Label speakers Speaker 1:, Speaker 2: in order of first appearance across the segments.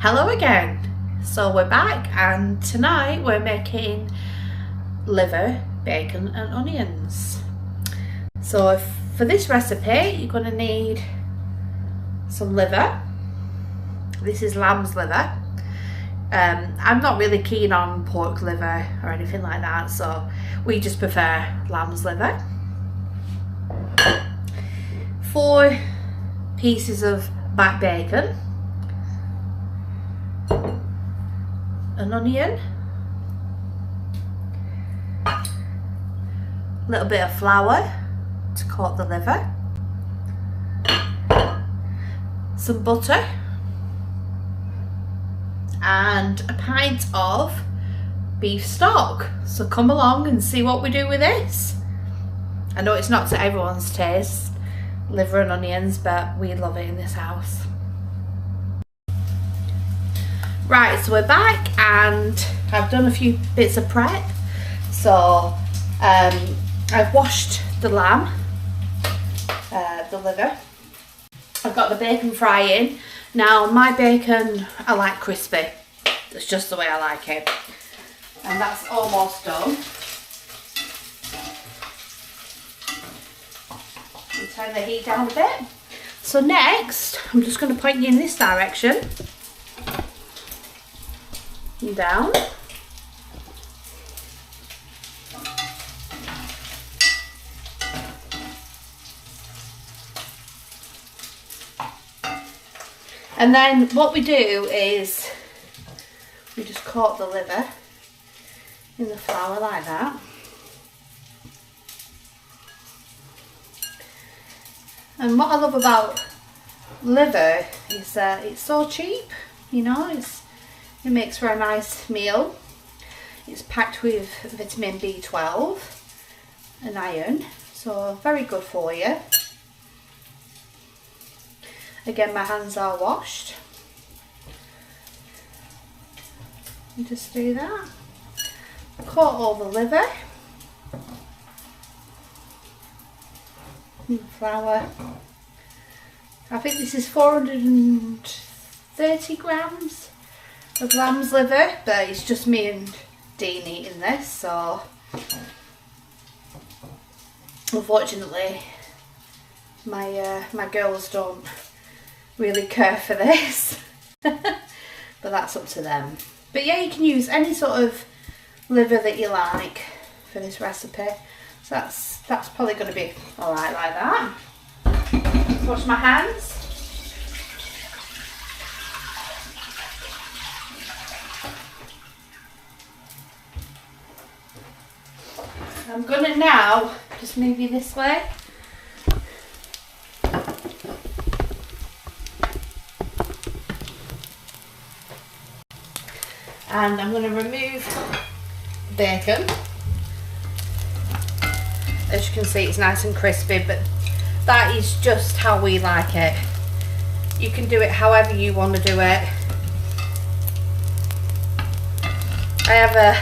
Speaker 1: Hello again. So we're back and tonight we're making liver, bacon and onions. So for this recipe you're going to need some liver. This is lamb's liver. I'm not really keen on pork liver or anything like that, so we just prefer lamb's liver. 4 pieces of back bacon, an onion, a little bit of flour to coat the liver, some butter, and a pint of beef stock. So come along and see what we do with this. I know it's not to everyone's taste, liver and onions, but we love it in this house. Right, so we're back and I've done a few bits of prep. So I've washed the lamb, the liver. I've got the bacon frying. Now my bacon I like crispy. That's just the way I like it. And that's almost done. I'll turn the heat down a bit. So next, I'm just going to point you in this direction. And down. And then what we do is we just coat the liver in the flour like that. And what I love about liver is that it's so cheap, you know, it makes for a nice meal. It's packed with vitamin B12 and iron, so very good for you. Again, my hands are washed. And just do that. Coat all the liver. And flour. I think this is 430 grams of lamb's liver, but it's just me and Dean eating this, so unfortunately my girls don't really care for this. But that's up to them. But yeah, you can use any sort of liver that you like for this recipe. So that's probably going to be alright like that. Let's wash my hands. I'm going to now just move you this way. And I'm going to remove the bacon. As you can see, it's nice and crispy, but that is just how we like it. You can do it however you want to do it. I have a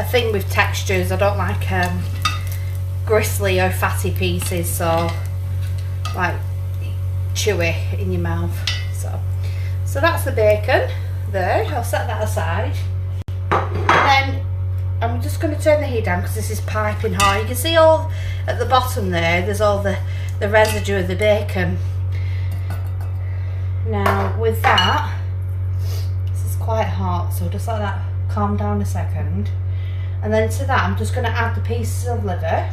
Speaker 1: thing with textures. I don't like gristly or fatty pieces, so like chewy in your mouth. So that's the bacon there. I'll set that aside. And then I'm just going to turn the heat down because this is piping hot. You can see all at the bottom there's all the residue of the bacon. Now with that, this is quite hot, so just let that calm down a second. And then to that I'm just going to add the pieces of liver.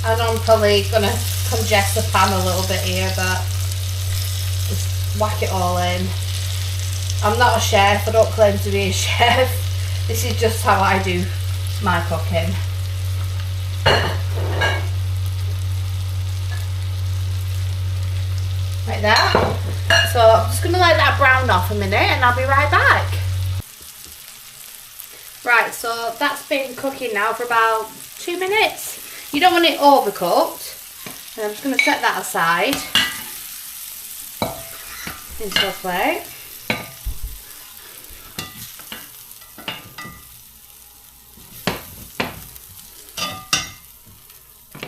Speaker 1: And I'm probably going to congest the pan a little bit here, but just whack it all in. I'm not a chef, I don't claim to be a chef. This is just how I do my cooking. Like that. So I'm just going to let that brown off a minute and I'll be right back. Right, so that's been cooking now for about 2 minutes. You don't want it overcooked. And I'm just going to set that aside. into a plate.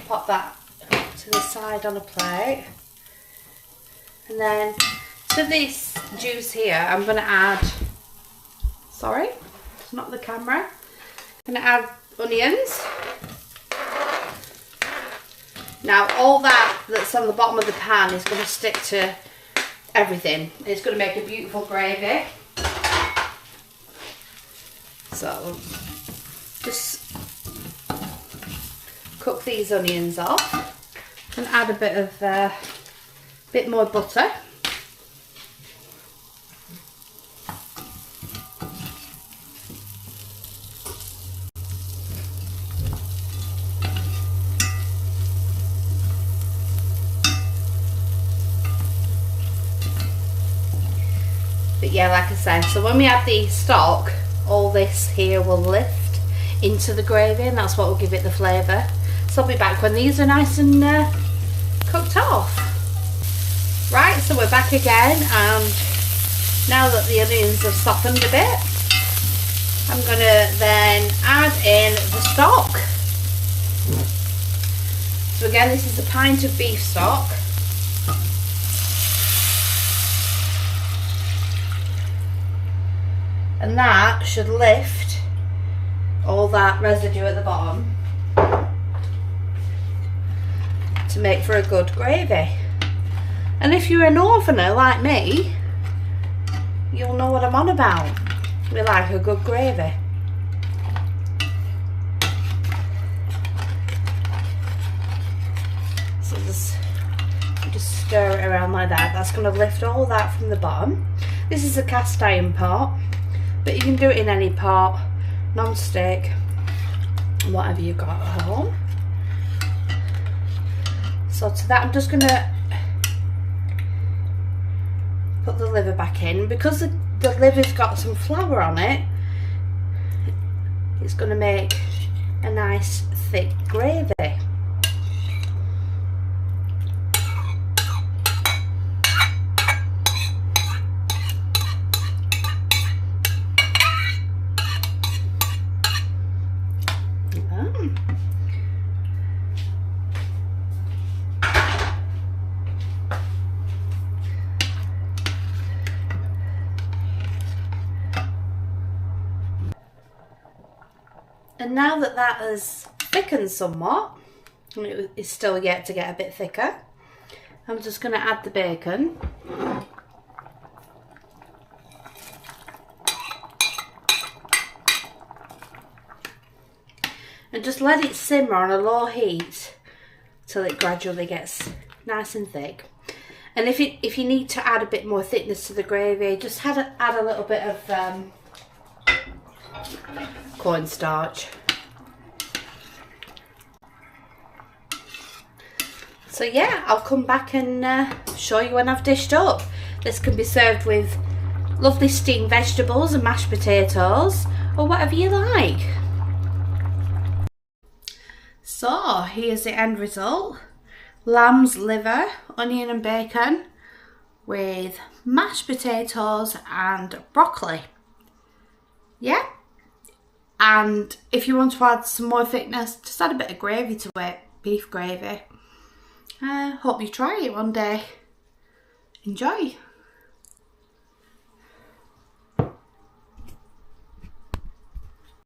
Speaker 1: Pop that to the side on a plate. And then to this juice here, I'm going to add, sorry, it's not the camera. I'm going to add onions. Now all that's on the bottom of the pan is going to stick to everything. It's going to make a beautiful gravy. So just cook these onions off and add a bit more butter. But yeah, like I said, so when we add the stock, all this here will lift into the gravy, and that's what will give it the flavour. So I'll be back when these are nice and cooked off. Right, so we're back again, and now that the onions have softened a bit, I'm going to then add in the stock. So again, this is a pint of beef stock. And that should lift all that residue at the bottom to make for a good gravy. And if you're a northerner like me, you'll know what I'm on about. We like a good gravy. So just stir it around like that. That's going to lift all that from the bottom. This is a cast iron pot, but you can do it in any pot, non-stick, whatever you've got at home. So to that I'm just going to put the liver back in. Because the liver's got some flour on it, it's going to make a nice thick gravy. And now that that has thickened somewhat, and it is still yet to get a bit thicker, I'm just going to add the bacon. And just let it simmer on a low heat till it gradually gets nice and thick. And if you need to add a bit more thickness to the gravy, just add a little bit of cornstarch. So yeah, I'll come back and show you when I've dished up. This can be served with lovely steamed vegetables and mashed potatoes, or whatever you like. So here's the end result. Lamb's liver, onion and bacon with mashed potatoes and broccoli. Yeah, and if you want to add some more thickness, just add a bit of gravy to it, beef gravy. Hope you try it one day. Enjoy.